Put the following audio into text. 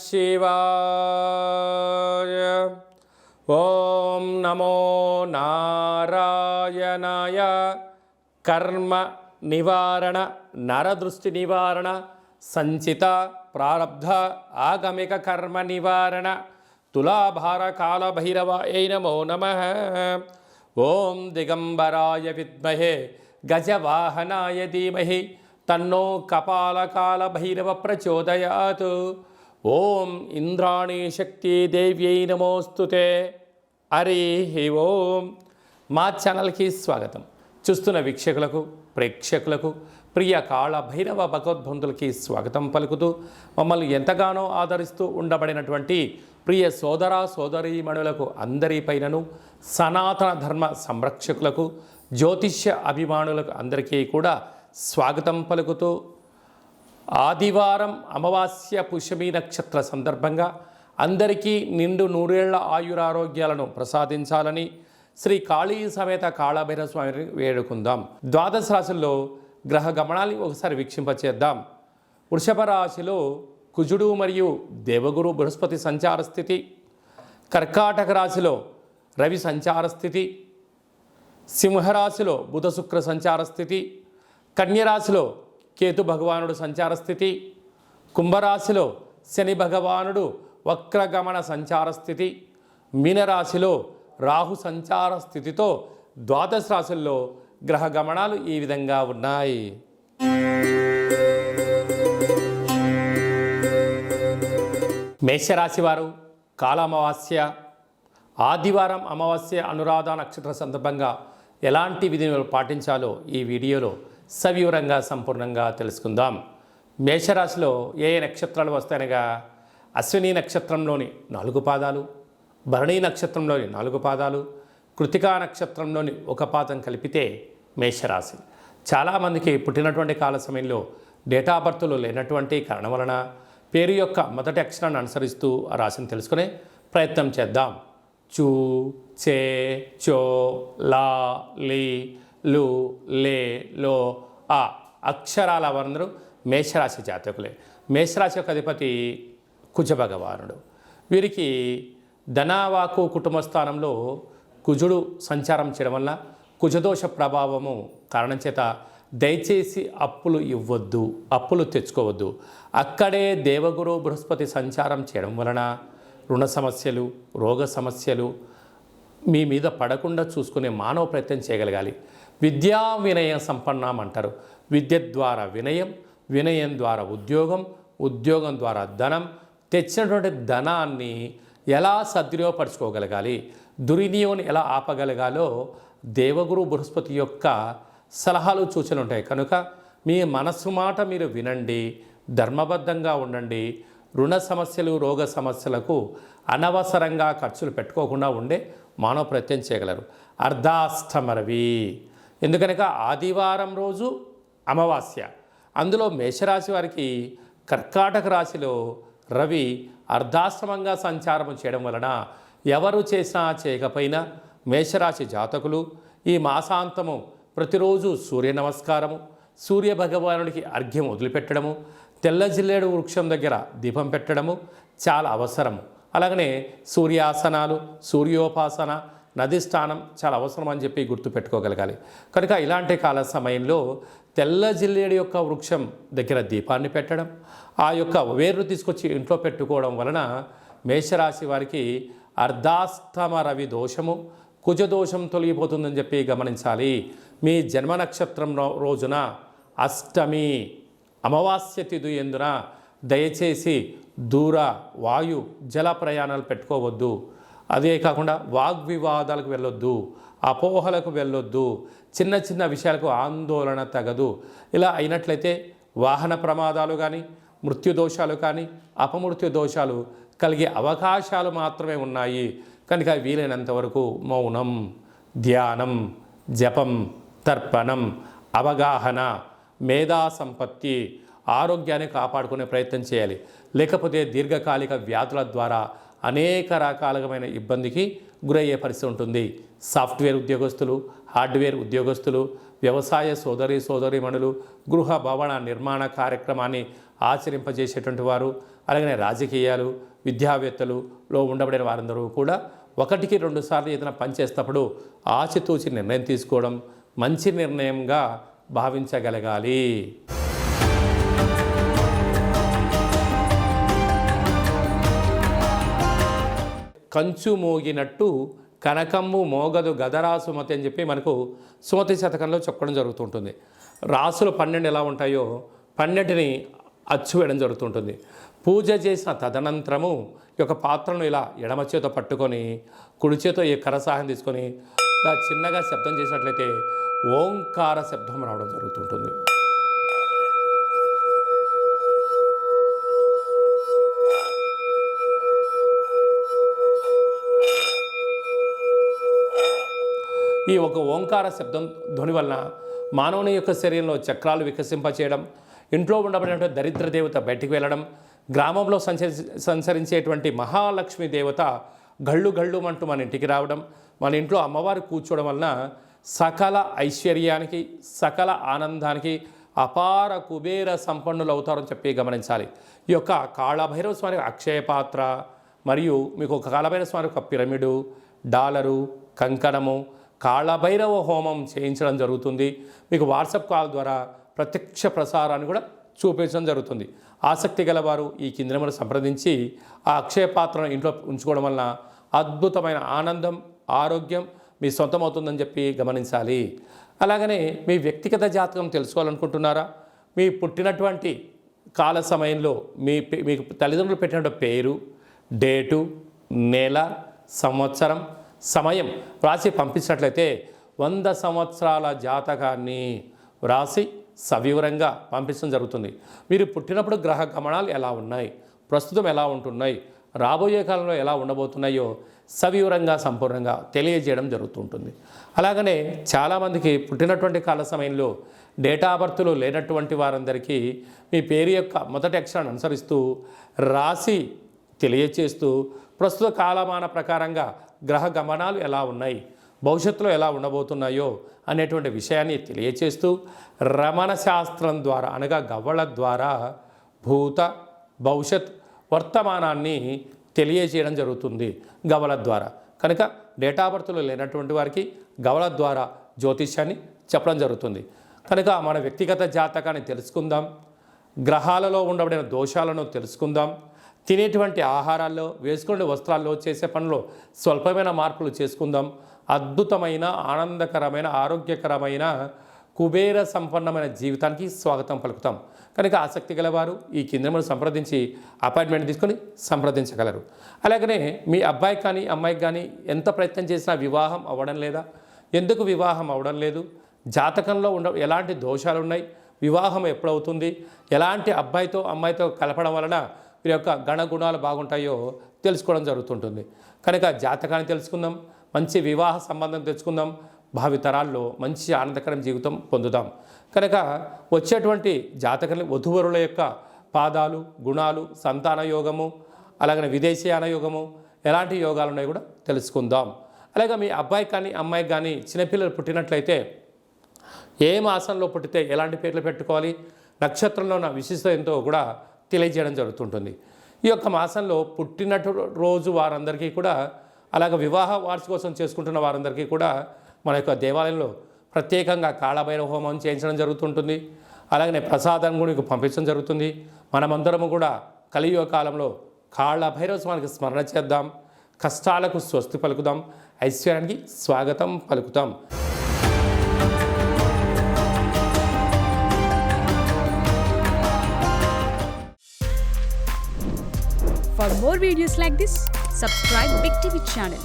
శివాయ. ఓం నమో నారాయణాయ. కర్మ నివారణ, నరదృష్టి నివారణ, సంచిత ప్రారబ్ధ ఆగమిక కర్మ నివారణ, తులాభార కాల భైరవాయ నమో నమః. ఓం దిగంబరాయ విద్మహే గజవాహనాయ ధీమహి తన్నో కపాలకాల భైరవ ప్రచోదయాత్. ఓం ఇంద్రాణీ శక్తి దేవ్యై నమోస్తుతే. హరి ఓం. మా ఛానల్కి స్వాగతం. చూస్తున్న వీక్షకులకు, ప్రేక్షకులకు, ప్రియ కాళ భైరవ భగవద్బంధులకి స్వాగతం పలుకుతూ, మమ్మల్ని ఎంతగానో ఆదరిస్తూ ఉండబడినటువంటి ప్రియ సోదర సోదరీమణులకు అందరిపైనను, సనాతన ధర్మ సంరక్షకులకు, జ్యోతిష్య అభిమానులకు అందరికీ కూడా స్వాగతం పలుకుతూ, ఆదివారం అమావాస్య పుష్యమి నక్షత్ర సందర్భంగా అందరికీ నిండు నూరేళ్ల ఆయురారోగ్యాలను ప్రసాదించాలని శ్రీ కాళీ సమేత కాళభైరవ స్వామిని వేడుకుందాం. ద్వాదశ రాశుల్లో గ్రహ గమనాన్ని ఒకసారి వీక్షింపచేద్దాం. వృషభ రాశిలో కుజుడు మరియు దేవగురు బృహస్పతి సంచార స్థితి, కర్కాటక రాశిలో రవి సంచార స్థితి, సింహరాశిలో బుధ శుక్ర సంచార స్థితి, కన్యరాశిలో కేతు భగవానుడు సంచార స్థితి, కుంభరాశిలో శని భగవానుడు వక్రగమన సంచార స్థితి, మీనరాశిలో రాహు సంచార స్థితితో ద్వాదశ రాశుల్లో గ్రహ గమనాలు ఈ విధంగా ఉన్నాయి. మేషరాశి వారు కాలామావాస్య ఆదివారం అమావాస్య అనురాధ నక్షత్ర సందర్భంగా ఎలాంటి విధులు పాటించాలో ఈ వీడియోలో సవివరంగా సంపూర్ణంగా తెలుసుకుందాం. మేషరాశిలో ఏ నక్షత్రాలు వస్తాయనగా అశ్విని నక్షత్రంలోని 4 పాదాలు, భరణీ నక్షత్రంలోని 4 పాదాలు, కృతికా నక్షత్రంలోని 1 పాదం కలిపితే మేషరాశి. చాలామందికి పుట్టినటువంటి కాల సమయంలో డేటా బర్త్లు లేనటువంటి కారణం వలన పేరు యొక్క మొదటి అక్షరాన్ని అనుసరిస్తూ ఆ రాశిని తెలుసుకునే ప్రయత్నం చేద్దాం. చూ, చే, చో, లా, లీ, లు, లే, లో, ఆ అక్షరాల వారందరూ మేషరాశి జాతకులే. మేషరాశి యొక్క అధిపతి కుజ భగవానుడు. వీరికి ధనవాకు కుటుంబ స్థానంలో కుజుడు సంచారం చేయడం వల్ల కుజదోష ప్రభావము కారణం చేత దయచేసి అప్పులు ఇవ్వద్దు, అప్పులు తెచ్చుకోవద్దు. అక్కడే దేవగురు బృహస్పతి సంచారం చేయడం వలన రుణ సమస్యలు, రోగ సమస్యలు మీ మీద పడకుండా చూసుకునే మానవ ప్రయత్నం చేయగలగాలి. విద్యా వినయ సంపన్నం అంటారు. విద్య ద్వారా వినయం, వినయం ద్వారా ఉద్యోగం, ఉద్యోగం ద్వారా ధనం, తెచ్చినటువంటి ధనాన్ని ఎలా సద్వినియోగపరచుకోగలగాలి, దుర్వినియోగం ఎలా ఆపగలగాలో దేవగురు బృహస్పతి యొక్క సలహాలు సూచనలు ఉంటాయి. కనుక మీ మనస్సు మాట మీరు వినండి, ధర్మబద్ధంగా ఉండండి. రుణ సమస్యలు, రోగ సమస్యలకు అనవసరంగా ఖర్చులు పెట్టుకోకుండా ఉండే మానవ ప్రయత్నం చేయగలరు. అర్ధాష్టమరవి ఎందుకనగా ఆదివారం రోజు అమావాస్య, అందులో మేషరాశి వారికి కర్కాటక రాశిలో రవి అర్ధాష్టమంగా సంచారం చేయడం వలన ఎవరు చేసినా చేయకపోయినా మేషరాశి జాతకులు ఈ మాసాంతము ప్రతిరోజు సూర్య నమస్కారము, సూర్య భగవానుడికి అర్ఘ్యం వదిలిపెట్టడము, తెల్ల జిల్లేడు వృక్షం దగ్గర దీపం పెట్టడము చాలా అవసరము. అలాగనే సూర్యాసనాలు, సూర్యోపాసన, నది స్నానం చాలా అవసరం అని చెప్పి గుర్తుపెట్టుకోగలగాలి. కనుక ఇలాంటి కాల సమయంలో తెల్ల జిల్లేడు యొక్క వృక్షం దగ్గర దీపాన్ని పెట్టడం, ఆ యొక్క వేర్లు తీసుకొచ్చి ఇంట్లో పెట్టుకోవడం వలన మేషరాశి వారికి అర్ధాష్టమ రవి దోషము, కుజదోషం తొలగిపోతుందని చెప్పి గమనించాలి. మీ జన్మ నక్షత్రం రోజున అష్టమి అమావాస్య తిథి ఎందున దయచేసి దూర వాయు జల ప్రయాణాలు పెట్టుకోవద్దు. అదే కాకుండా వాగ్వివాదాలకు వెళ్ళొద్దు, అపోహలకు వెళ్ళొద్దు, చిన్న చిన్న విషయాలకు ఆందోళన తగదు. ఇలా అయినట్లయితే వాహన ప్రమాదాలు కానీ, మృత్యుదోషాలు కానీ, అపమృత్యు దోషాలు కలిగే అవకాశాలు మాత్రమే ఉన్నాయి. కనుక వీలైనంత వరకు మౌనం, ధ్యానం, జపం, తర్పణం, అవగాహన, మేధా సంపత్తి, ఆరోగ్యాన్ని కాపాడుకునే ప్రయత్నం చేయాలి. లేకపోతే దీర్ఘకాలిక వ్యాధుల ద్వారా అనేక రకాలమైన ఇబ్బందికి గురయ్యే పరిస్థితి ఉంటుంది. సాఫ్ట్వేర్ ఉద్యోగస్తులు, హార్డ్వేర్ ఉద్యోగస్తులు, వ్యవసాయ సోదరీమణులు, గృహ భవన నిర్మాణ కార్యక్రమాన్ని ఆచరింపజేసేటువంటి వారు, అలాగనే రాజకీయాలు, విద్యావేత్తలులో ఉండబడిన వారందరూ కూడా 1కి 2 సార్లు ఏదైనా పని చేసేటప్పుడు ఆచితూచి నిర్ణయం తీసుకోవడం మంచి నిర్ణయంగా భావించగలగాలి. కంచు మోగినట్టు కనకమ్ము మోగదు గదరా సుమతి అని చెప్పి మనకు సుమతి శతకంలో చెప్పడం జరుగుతుంటుంది. రాసులు 12 ఎలా ఉంటాయో 12ని అచ్చు వేయడం జరుగుతుంటుంది. పూజ చేసిన తదనంతరము ఈ యొక్క పాత్రను ఇలా ఎడమ చేతో పట్టుకొని కుడి చేతో ఈ కర సహాయం తీసుకొని ఇలా చిన్నగా శబ్దం చేసినట్లయితే ఓంకార శబ్దం రావడం జరుగుతుంటుంది. ఈ ఒక ఓంకార శబ్దం ధ్వని వలన మానవుని యొక్క శరీరంలో చక్రాలు వికసింపచేయడం, ఇంట్లో ఉండబడినటువంటి దరిద్ర దేవత బయటికి వెళ్ళడం, గ్రామంలో సంచరించేటువంటి మహాలక్ష్మి దేవత గళ్ళు గళ్ళుమంటూ మన ఇంటికి రావడం, మన ఇంట్లో అమ్మవారు కూర్చోవడం వలన సకల ఐశ్వర్యానికి, సకల ఆనందానికి అపార కుబేర సంపన్నులు అవుతారని చెప్పి గమనించాలి. ఈ యొక్క కాళభైరవ స్వామి అక్షయ పాత్ర మరియు మీకు ఒక కాళభైరవ స్వామి ఒక పిరమిడు, డాలరు, కంకణము, కాళభైరవ హోమం చేయించడం జరుగుతుంది. మీకు వాట్సాప్ కాల్ ద్వారా ప్రత్యక్ష ప్రసారాన్ని కూడా చూపించడం జరుగుతుంది. ఆసక్తి గలవారు ఈ కింది నెంబర్ను సంప్రదించి ఆ అక్షయ పాత్రను ఇంట్లో ఉంచుకోవడం వలన అద్భుతమైన ఆనందం, ఆరోగ్యం మీ సొంతం అవుతుందని చెప్పి గమనించాలి. అలాగనే మీ వ్యక్తిగత జాతకం తెలుసుకోవాలనుకుంటున్నారా? మీ పుట్టినటువంటి కాల సమయంలో మీకు తల్లిదండ్రులు పెట్టినటువంటి పేరు, డేటు, నెల, సంవత్సరం, సమయం వ్రాసి పంపించినట్లయితే 100 సంవత్సరాల జాతకాన్ని వ్రాసి సవివరంగా పంపించడం జరుగుతుంది. మీరు పుట్టినప్పుడు గ్రహ గమనాలు ఎలా ఉన్నాయి, ప్రస్తుతం ఎలా ఉంటున్నాయి, రాబోయే కాలంలో ఎలా ఉండబోతున్నాయో సవివరంగా సంపూర్ణంగా తెలియజేయడం జరుగుతుంటుంది. అలాగనే చాలామందికి పుట్టినటువంటి కాల సమయంలో డేటా బర్త్లు లేనటువంటి వారందరికీ మీ పేరు యొక్క మొదటి అక్షరాన్ని అనుసరిస్తూ రాసి తెలియచేస్తూ ప్రస్తుత కాలమాన ప్రకారంగా గ్రహ గమనాలు ఎలా ఉన్నాయి, భవిష్యత్తులో ఎలా ఉండబోతున్నాయో అనేటువంటి విషయాన్ని తెలియచేస్తూ రమణ శాస్త్రం ద్వారా అనగా గవ్వల ద్వారా భూత, భవిష్యత్, వర్తమానాన్ని తెలియజేయడం జరుగుతుంది గవ్వల ద్వారా. కనుక డేటా బర్త్లు లేనటువంటి వారికి గవ్వల ద్వారా జ్యోతిష్యాన్ని చెప్పడం జరుగుతుంది. కనుక మన వ్యక్తిగత జాతకాన్ని తెలుసుకుందాం, గ్రహాలలో ఉండబడిన దోషాలను తెలుసుకుందాం, తినేటువంటి ఆహారాల్లో, వేసుకునే వస్త్రాల్లో, చేసే పనుల్లో స్వల్పమైన మార్పులు చేసుకుందాం. అద్భుతమైన, ఆనందకరమైన, ఆరోగ్యకరమైన, కుబేర సంపన్నమైన జీవితానికి స్వాగతం పలుకుతాం. కనుక ఆసక్తి గలవారు ఈ కింద సంప్రదించి అపాయింట్మెంట్ తీసుకొని సంప్రదించగలరు. అలాగనే మీ అబ్బాయికి కానీ అమ్మాయికి కానీ ఎంత ప్రయత్నం చేసినా వివాహం అవ్వడం లేదా? ఎందుకు వివాహం అవ్వడం లేదు? జాతకంలో ఎలాంటి దోషాలు ఉన్నాయి? వివాహం ఎప్పుడవుతుంది? ఎలాంటి అబ్బాయితో అమ్మాయితో కలపడం వలన వీరి యొక్క గణగుణాలు బాగుంటాయో తెలుసుకోవడం జరుగుతుంటుంది. కనుక జాతకాన్ని తెలుసుకుందాం, మంచి వివాహ సంబంధం తెచ్చుకుందాం, భావితరాల్లో మంచి ఆనందకరం జీవితం పొందుదాం. కనుక వచ్చేటువంటి జాతకాన్ని వధూవరుల యొక్క పాదాలు, గుణాలు, సంతాన యోగము, అలాగనే విదేశీయాన యోగము, ఎలాంటి యోగాలు ఉన్నాయో కూడా తెలుసుకుందాం. అలాగే మీ అబ్బాయి కానీ అమ్మాయికి కానీ చిన్నపిల్లలు పుట్టినట్లయితే ఏ మాసంలో పుట్టితే ఎలాంటి పేర్లు పెట్టుకోవాలి, నక్షత్రంలో ఉన్న విశిష్టత ఎంతో కూడా తెలియజేయడం జరుగుతుంటుంది. ఈ యొక్క మాసంలో పుట్టినటు రోజు వారందరికీ కూడా, అలాగే వివాహ వార్షికోత్సవం చేసుకుంటున్న వారందరికీ కూడా మన యొక్క దేవాలయంలో ప్రత్యేకంగా కాళభైరవ హోమం చేయించడం జరుగుతుంటుంది. అలాగనే ప్రసాదం కూడా మీకు పంపించడం జరుగుతుంది. మనమందరము కూడా కలియుగ కాలంలో కాళభైరవ స్వామికి స్మరణ చేద్దాం, కష్టాలకు స్వస్తి పలుకుదాం, ఐశ్వర్యానికి స్వాగతం పలుకుతాం. For more videos like this, subscribe Big TV channel.